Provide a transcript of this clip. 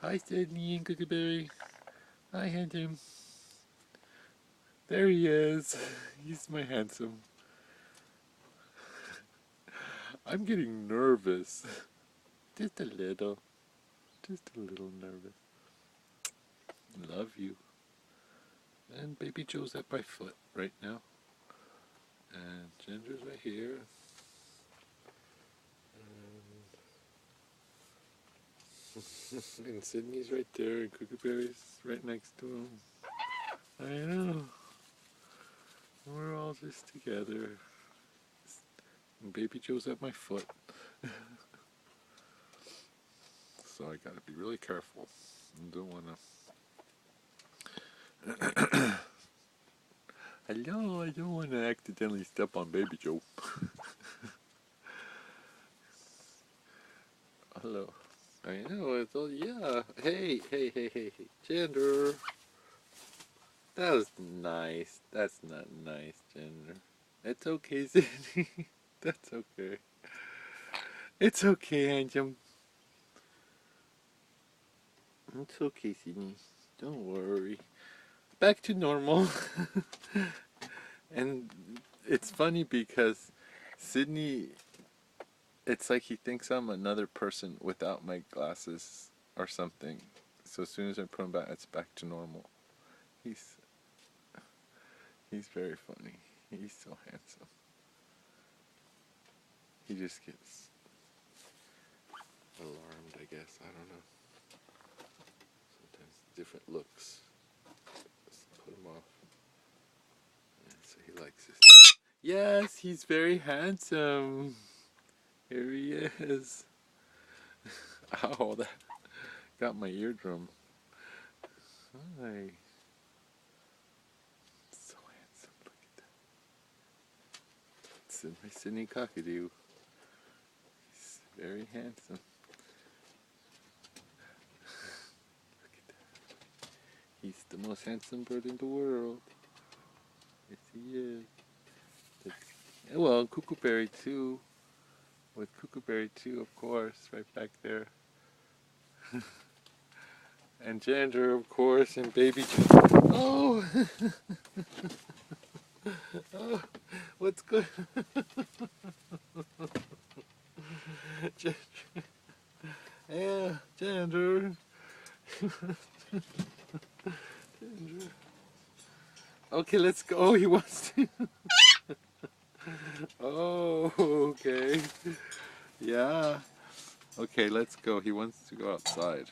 Hi, Sydney and Cookieberry. Hi, handsome. There he is. He's my handsome. I'm getting nervous. Just a little. Just a little nervous. Love you. And baby Joe's at my foot right now. And Ginger's right here. And Sydney's right there. And Cookieberry's right next to him. I know. We're all just together. And baby Joe's at my foot. So I gotta be really careful. I don't wanna. Hello, I don't wanna accidentally step on baby Joe. Hello. I know, it's all, yeah. Hey, hey, hey, hey, hey. Ginger. That was nice. That's not nice, Ginger. It's okay, Sydney. That's okay. It's okay, handsome. It's okay, Sydney. Don't worry. Back to normal. And it's funny because Sydney, it's like he thinks I'm another person without my glasses or something. So as soon as I put them back, it's back to normal. He's he's very funny. He's so handsome. He just gets alarmed, I guess. I don't know. Sometimes different looks just put him off. And so he likes this. Yes, he's very handsome. Here he is. Ow, that got my eardrum. Hi. So handsome. Look at that. It's my Sydney cockadoo. He's very handsome. Look at that. He's the most handsome bird in the world. Yes, he is. Well, Cookieberry too. With Cookieberry too, of course, right back there. And Ginger, of course, and baby. Oh! Oh, what's good? Ginger. Yeah, Ginger. Ginger. Okay, let's go. Oh, he wants to. Oh, okay. Yeah. Okay, let's go. He wants to go outside.